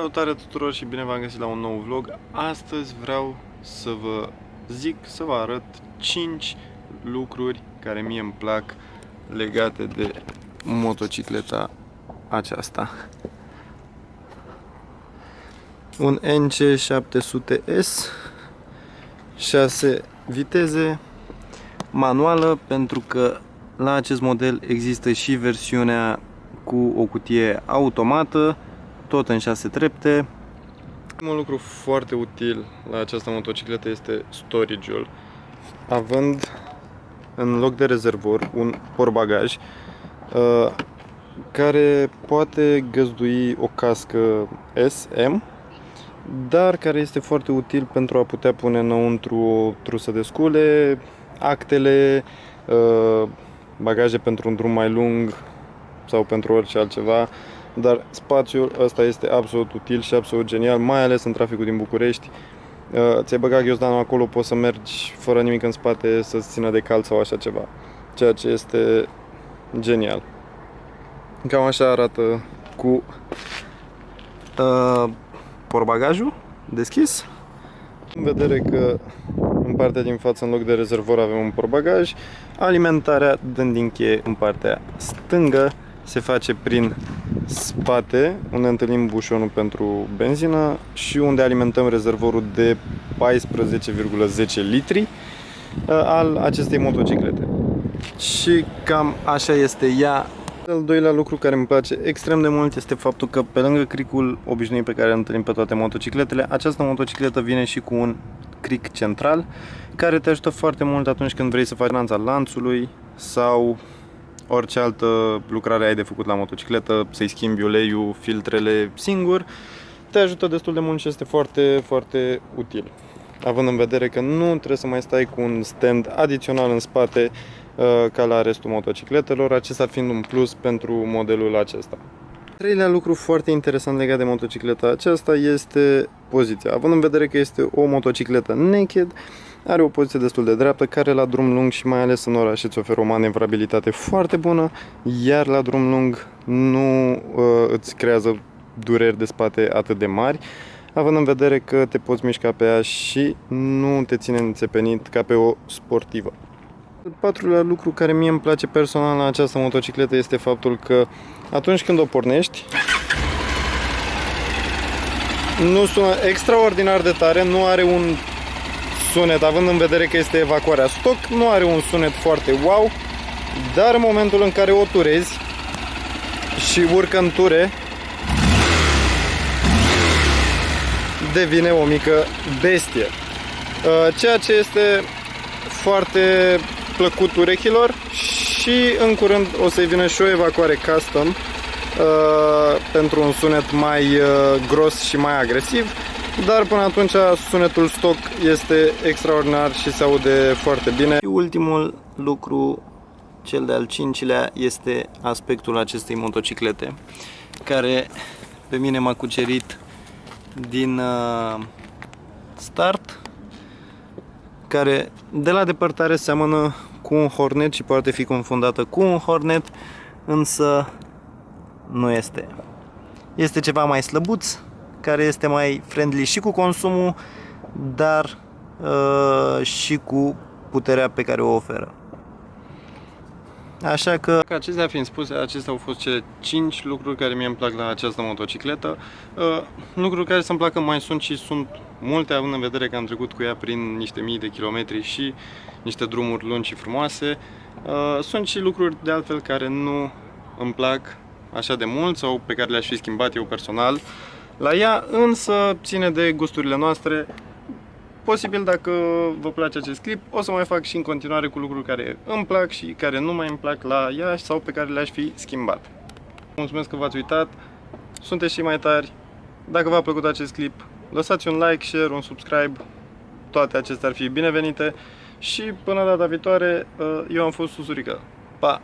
Salutare tuturor și bine v-am găsit la un nou vlog. Astăzi vreau să vă să vă arăt 5 lucruri care mie îmi plac legate de motocicleta aceasta. Un NC700S, 6 viteze, manuală, pentru că la acest model există și versiunea cu o cutie automată, tot în 6 trepte. Un lucru foarte util la această motocicletă este storage-ul. Având în loc de rezervor un portbagaj care poate găzdui o cască SM, dar care este foarte util pentru a putea pune înăuntru o trusă de scule, actele, bagaje pentru un drum mai lung sau pentru orice altceva. Dar spațiul ăsta este absolut util și absolut genial, mai ales în traficul din București. Ți-ai băgat ghiozdanul acolo, poți să mergi fără nimic în spate, să-ți țină de cal sau așa ceva, ceea ce este genial. Cam așa arată cu portbagajul deschis. În vedere că în partea din față, în loc de rezervor, avem un portbagaj, alimentarea dând din cheie în partea stângă se face prin spate, unde întâlnim bușonul pentru benzină și unde alimentăm rezervorul de 14,10 litri al acestei motociclete. Și cam așa este ea. Al doilea lucru care îmi place extrem de mult este faptul că, pe lângă cricul obișnuit pe care îl întâlnim pe toate motocicletele, această motocicletă vine și cu un cric central care te ajută foarte mult atunci când vrei să faci lanța lanțului sau orice altă lucrare ai de făcut la motocicletă, să-i schimbi uleiul, filtrele singur. Te ajută destul de mult și este foarte, foarte util, având în vedere că nu trebuie să mai stai cu un stand adițional în spate ca la restul motocicletelor, acesta fiind un plus pentru modelul acesta. Treilea lucru foarte interesant legat de motocicleta aceasta este poziția. Având în vedere că este o motocicletă naked, are o poziție destul de dreaptă, care la drum lung și mai ales în oraș îți oferă o manevrabilitate foarte bună, iar la drum lung nu îți creează dureri de spate atât de mari, având în vedere că te poți mișca pe ea și nu te ține înțepenit ca pe o sportivă. Al patrulea lucru care mie îmi place personal la această motocicletă este faptul că atunci când o pornești, nu sună extraordinar de tare, nu are un sunet, având în vedere că este evacuarea stock, nu are un sunet foarte wow, dar în momentul în care o turezi și urcă în ture, devine o mică bestie. Ceea ce este foarte plăcut urechilor și în curând o să-i vină și o evacuare custom pentru un sunet mai gros și mai agresiv, dar până atunci sunetul stock este extraordinar și se aude foarte bine. Și ultimul lucru, cel de-al cincilea, este aspectul acestei motociclete, care pe mine m-a cucerit din start, care de la depărtare seamănă cu un Hornet și poate fi confundată cu un Hornet, însă nu este. Este ceva mai slăbuț, care este mai friendly și cu consumul, dar și cu puterea pe care o oferă. Așa că, acestea fiind spuse, acestea au fost cele 5 lucruri care mie îmi plac la această motocicletă. Lucruri care să-mi placă mai sunt și sunt multe, având în vedere că am trecut cu ea prin niște mii de kilometri și niște drumuri lungi și frumoase. Sunt și lucruri de altfel care nu îmi plac așa de mult sau pe care le-aș fi schimbat eu personal la ea, însă ține de gusturile noastre. Posibil, dacă vă place acest clip, o să mai fac și în continuare cu lucruri care îmi plac și care nu mai îmi plac la ea sau pe care le-aș fi schimbat. Mulțumesc că v-ați uitat, sunteți și mai tari. Dacă v-a plăcut acest clip, lăsați un like, share, un subscribe, toate acestea ar fi binevenite și până data viitoare, eu am fost Susurică. Pa!